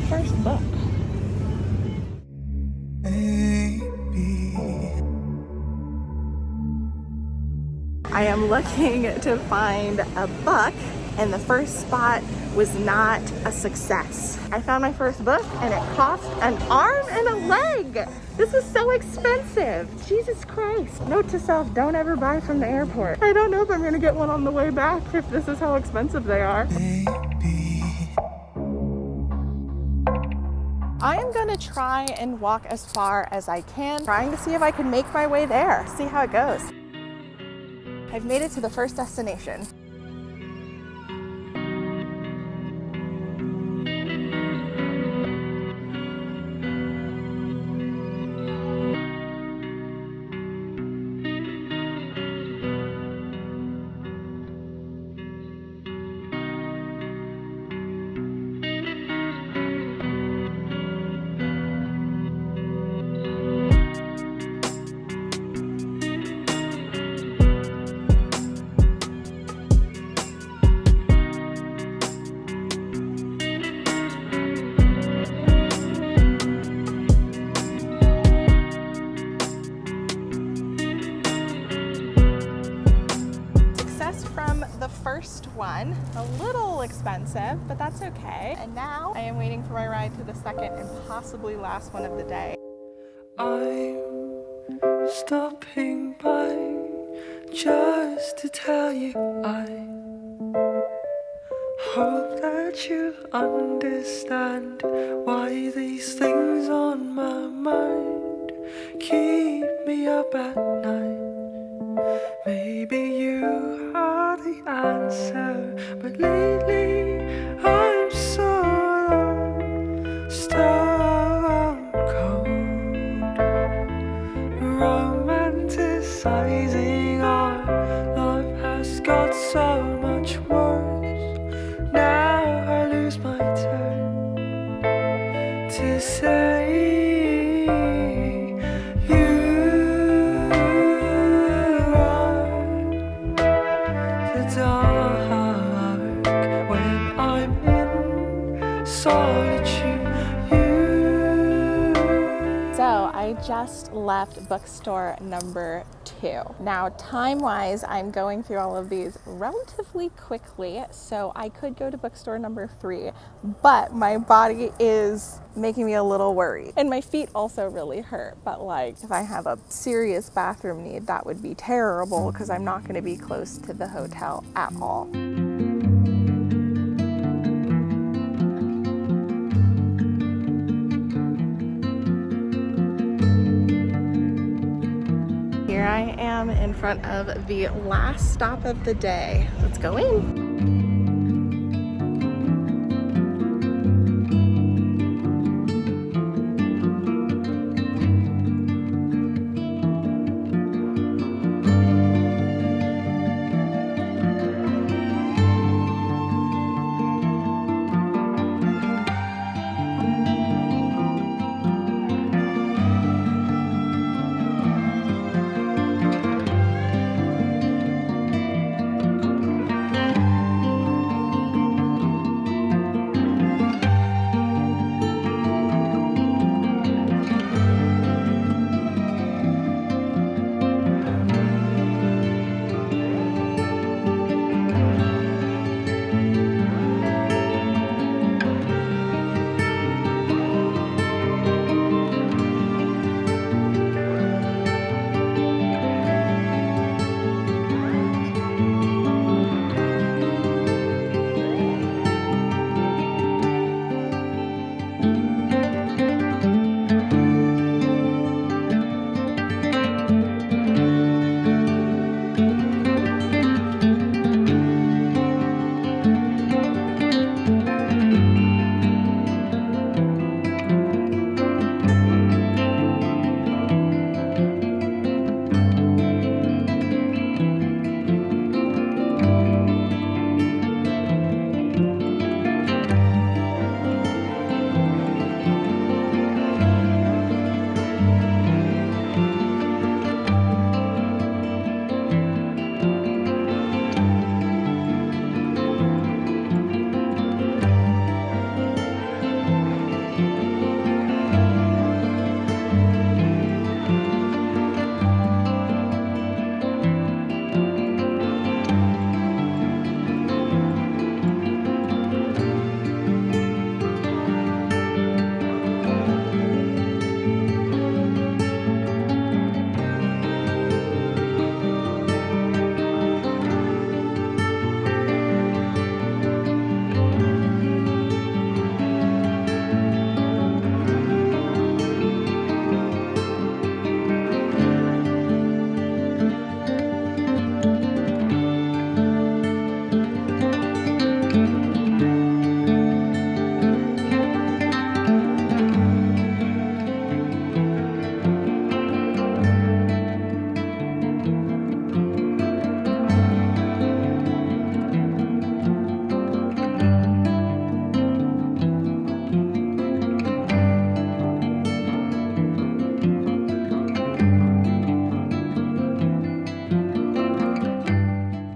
the first book? I am looking to find a book, and the first spot was not a success. I found my first book and it cost an arm and a leg. This is so expensive. Jesus Christ. Note to self, don't ever buy from the airport. I don't know if I'm gonna get one on the way back if this is how expensive they are. I am gonna try and walk as far as I can, trying to see if I can make my way there, see how it goes. I've made it to the first destination. First one, a little expensive, but that's okay. And now I am waiting for my ride to the second and possibly last one of the day. I'm stopping by just to tell you I hope that you understand why these things on my mind keep me up at night. Maybe you are the answer, but lately I'm so stone cold, romanticizing our love has got so much worse. Now I lose my turn to say I just left bookstore number 2. Now, time-wise, I'm going through all of these relatively quickly, so I could go to bookstore number 3, but my body is making me a little worried. And my feet also really hurt, but like, if I have a serious bathroom need, that would be terrible because I'm not gonna be close to the hotel at all. Here I am in front of the last stop of the day. Let's go in.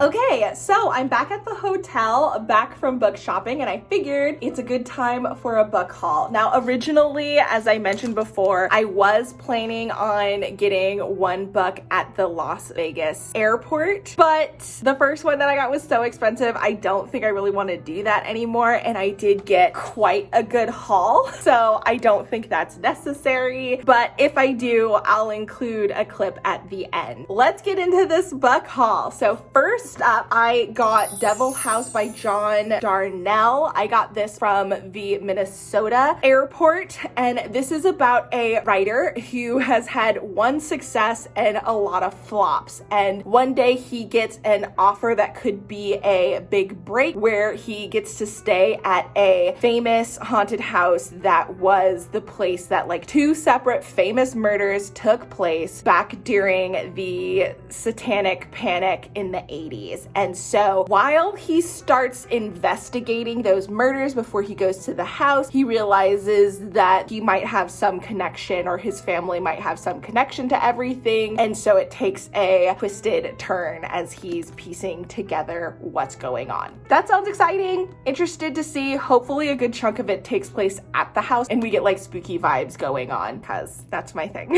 Okay, so I'm back at the hotel, back from book shopping, and I figured it's a good time for a book haul. Now, originally, as I mentioned before, I was planning on getting one book at the Las Vegas airport, but the first one that I got was so expensive, I don't think I really want to do that anymore, and I did get quite a good haul, so I don't think that's necessary, but if I do, I'll include a clip at the end. Let's get into this book haul. So first up, I got Devil House by John Darnell. I got this from the Minnesota airport, and this is about a writer who has had one success and a lot of flops. And one day he gets an offer that could be a big break where he gets to stay at a famous haunted house that was the place that like 2 separate famous murders took place back during the satanic panic in the 80s. And so while he starts investigating those murders before he goes to the house, he realizes that he might have some connection, or his family might have some connection to everything. And so it takes a twisted turn as he's piecing together what's going on. That sounds exciting. Interested to see. Hopefully a good chunk of it takes place at the house and we get like spooky vibes going on, because that's my thing.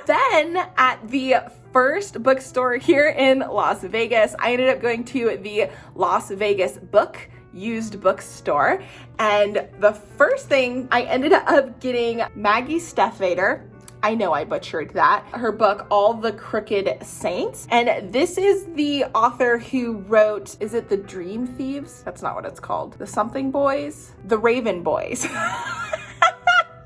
Then at the first bookstore here in Las Vegas, I ended up going to the Las Vegas used bookstore, and the first thing I ended up getting Maggie Steffvater. I know I butchered that. Her book, All the Crooked Saints. And this is the author who wrote, is it The Dream Thieves? That's not what it's called. The something boys? The Raven Boys.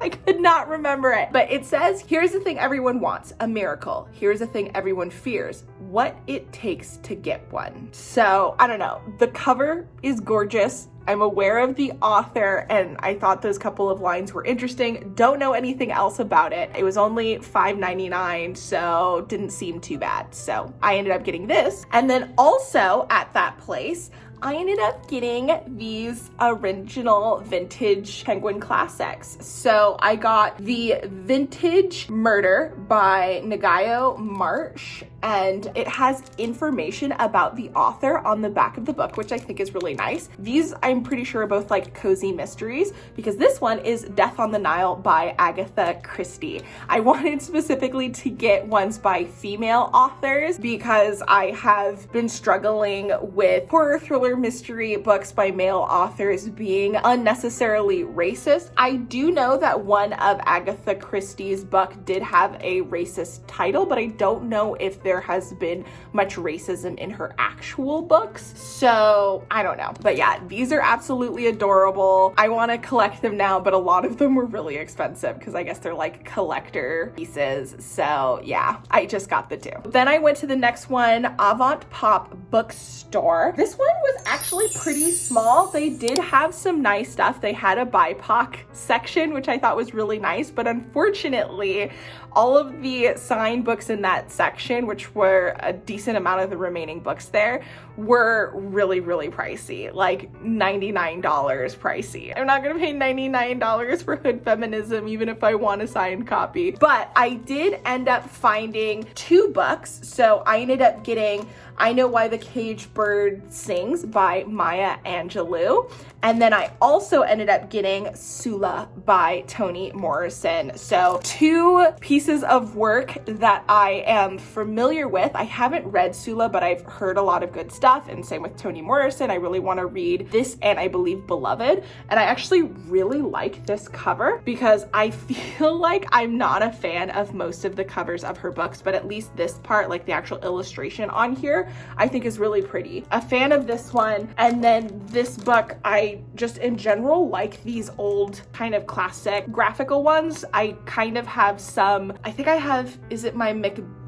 I could not remember it, but it says, here's the thing everyone wants, a miracle. Here's the thing everyone fears, what it takes to get one. So I don't know, the cover is gorgeous. I'm aware of the author and I thought those couple of lines were interesting. Don't know anything else about it. It was only $5.99, so didn't seem too bad. So I ended up getting this. And then also at that place, I ended up getting these original vintage Penguin classics. So I got the Vintage Murder by Nagayo Marsh, and it has information about the author on the back of the book, which I think is really nice. These, I'm pretty sure, are both like cozy mysteries, because this one is Death on the Nile by Agatha Christie. I wanted specifically to get ones by female authors because I have been struggling with horror thriller mystery books by male authors being unnecessarily racist. I do know that one of Agatha Christie's book did have a racist title, but I don't know if there has been much racism in her actual books. So I don't know. But yeah, these are absolutely adorable. I want to collect them now, but a lot of them were really expensive because I guess they're like collector pieces. So yeah, I just got the 2. Then I went to the next one, Avant Pop Bookstore. This one was actually pretty small. They did have some nice stuff. They had a BIPOC section, which I thought was really nice, but unfortunately, all of the signed books in that section, which were a decent amount of the remaining books there, were really, really pricey, like $99 pricey. I'm not gonna pay $99 for hood feminism, even if I want a signed copy. But I did end up finding 2 books. So I ended up getting I Know Why the Caged Bird Sings by Maya Angelou. And then I also ended up getting Sula by Toni Morrison. So 2 pieces of work that I am familiar with. I haven't read Sula, but I've heard a lot of good stuff, and same with Toni Morrison. I really want to read this and I believe Beloved. And I actually really like this cover because I feel like I'm not a fan of most of the covers of her books, but at least this part, like the actual illustration on here, I think is really pretty. A fan of this one. And then this book, I just in general like these old kind of classic graphical ones. I kind of have some, I think I have, is it my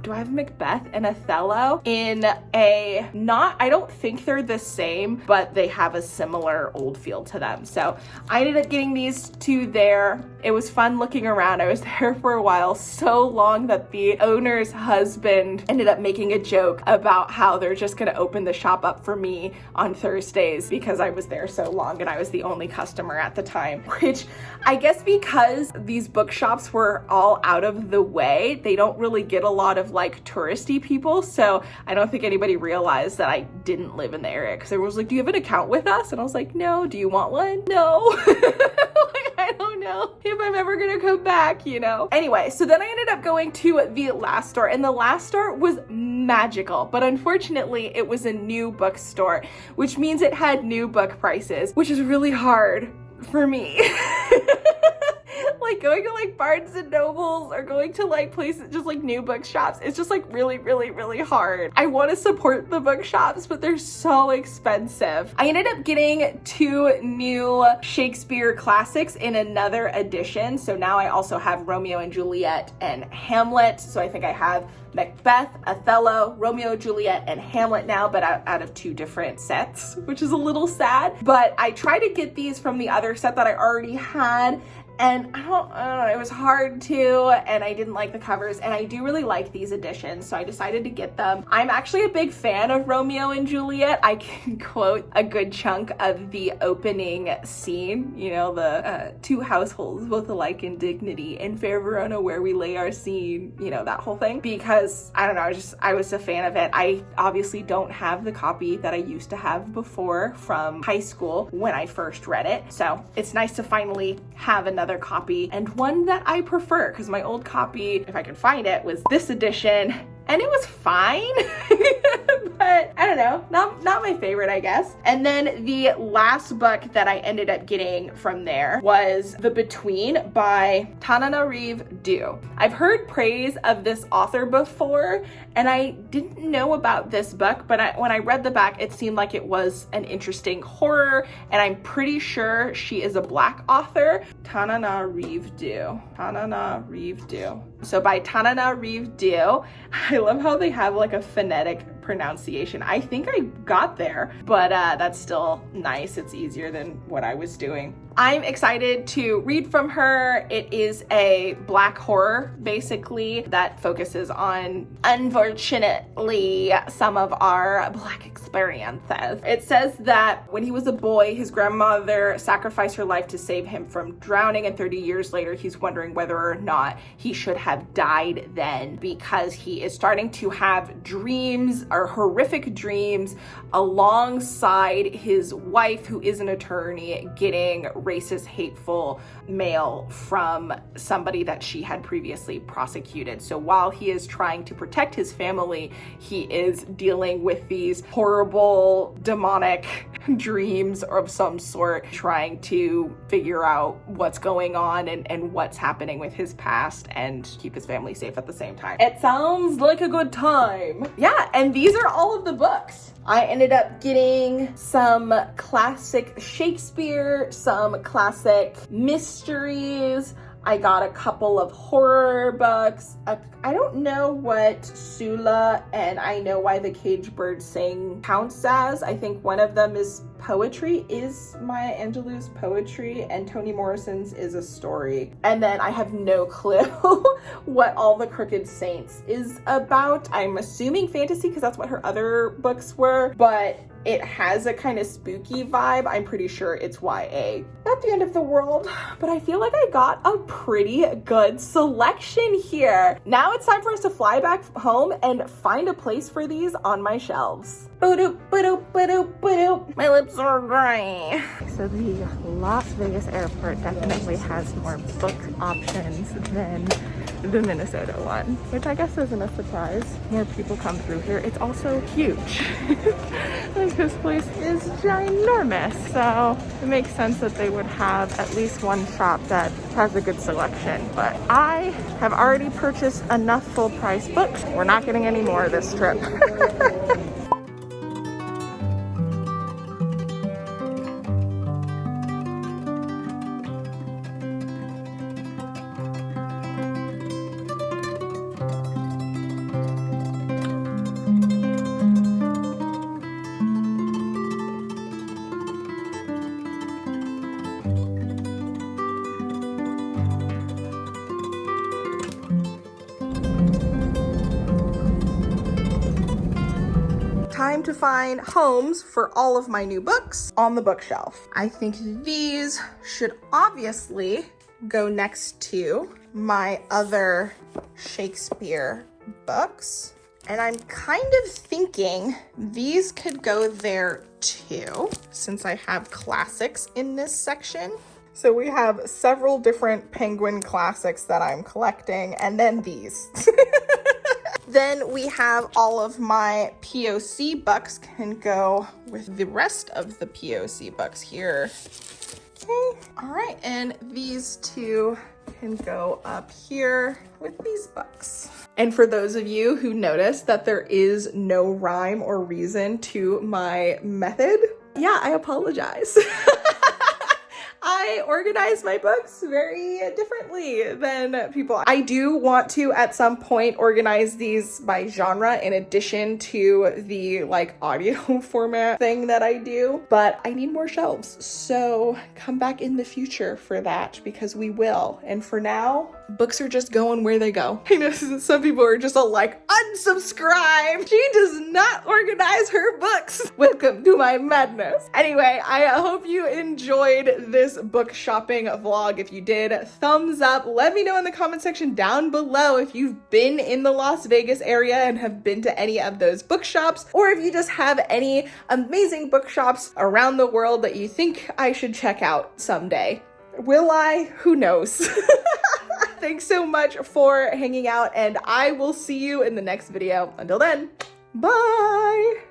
do I have Macbeth and Othello in a, I don't think they're the same, but they have a similar old feel to them. So I ended up getting these 2 there. It was fun looking around. I was there for a while, so long that the owner's husband ended up making a joke about how they're just gonna open the shop up for me on Thursdays because I was there so long and I was the only customer at the time, which I guess because these bookshops were all out of the way, they don't really get a lot of of like touristy people, so I don't think anybody realized that I didn't live in the area, because everyone was like, do you have an account with us? And I was like, no. Do you want one? No. Like, I don't know if I'm ever gonna come back, you know? Anyway, so then I ended up going to the last store, and the last store was magical, but unfortunately it was a new bookstore, which means it had new book prices, which is really hard for me. Like going to like Barnes and Nobles or going to like places, just like new bookshops, it's just like really, really, really hard. I want to support the bookshops, but they're so expensive. I ended up getting 2 new Shakespeare classics in another edition. So now I also have Romeo and Juliet and Hamlet. So I think I have Macbeth, Othello, Romeo, Juliet, and Hamlet now, but out of 2 different sets, which is a little sad. But I tried to get these from the other set that I already had, and I don't know, it was hard to, and I didn't like the covers, and I do really like these editions, so I decided to get them. I'm actually a big fan of Romeo and Juliet. I can quote a good chunk of the opening scene, you know, the 2 households, both alike in dignity, in fair Verona where we lay our scene, you know, that whole thing, because I don't know, I was a fan of it. I obviously don't have the copy that I used to have before from high school when I first read it, so it's nice to finally have another copy, and one that I prefer, because my old copy, if I could find it, was this edition, and it was fine. But I don't know, not my favorite, I guess. And then the last book that I ended up getting from there was The Between by Tananarive. I've heard praise of this author before, and I didn't know about this book, but when I read the back, it seemed like it was an interesting horror, and I'm pretty sure she is a Black author. Tananarive. So by Tananarive. I love how they have like a phonetic pronunciation. I think I got there, but that's still nice. It's easier than what I was doing. I'm excited to read from her. It is a Black horror, basically, that focuses on, unfortunately, some of our Black experiences. It says that when he was a boy, his grandmother sacrificed her life to save him from drowning, and 30 years later, he's wondering whether or not he should have died then, because he is starting to have dreams, or horrific dreams, alongside his wife, who is an attorney, getting racist, hateful mail from somebody that she had previously prosecuted. So while he is trying to protect his family, he is dealing with these horrible, demonic dreams of some sort, trying to figure out what's going on and what's happening with his past and keep his family safe at the same time. It sounds like a good time. Yeah, and these are all of the books. I ended up getting some classic Shakespeare, some classic mysteries. I got a couple of horror books. I don't know what Sula and I Know Why the Caged Bird Sing counts as. I think one of them is poetry, is Maya Angelou's poetry, and Toni Morrison's is a story. And then I have no clue what All the Crooked Saints is about. I'm assuming fantasy, because that's what her other books were, but it has a kind of spooky vibe. I'm pretty sure it's YA. Not the end of the world, but I feel like I got a pretty good selection here. Now it's time for us to fly back home and find a place for these on my shelves. Ba-doop, ba-doop, ba-doop, ba-doop. My lips are dry. So the Las Vegas airport definitely has more book options than the Minnesota one, which I guess isn't a surprise. More people come through here. It's also huge. Like, this place is ginormous, so it makes sense that they would have at least one shop that has a good selection. But I have already purchased enough full price books. We're not getting any more this trip. Time to find homes for all of my new books on the bookshelf. I think these should obviously go next to my other Shakespeare books. And I'm kind of thinking these could go there too, since I have classics in this section. So we have several different Penguin classics that I'm collecting, and then these. Then we have all of my POC books can go with the rest of the POC books here. Okay, all right, and these two can go up here with these books. And for those of you who noticed that there is no rhyme or reason to my method, yeah, I apologize. I organize my books very differently than people. I do want to at some point organize these by genre in addition to the like audio format thing that I do, but I need more shelves. So come back in the future for that because we will. And for now, books are just going where they go. I know some people are just all like, unsubscribe. She does not organize her books. Welcome to my madness. Anyway, I hope you enjoyed this book shopping vlog. If you did, thumbs up. Let me know in the comment section down below if you've been in the Las Vegas area and have been to any of those bookshops, or if you just have any amazing bookshops around the world that you think I should check out someday. Will I? Who knows? Thanks so much for hanging out, and I will see you in the next video. Until then, bye!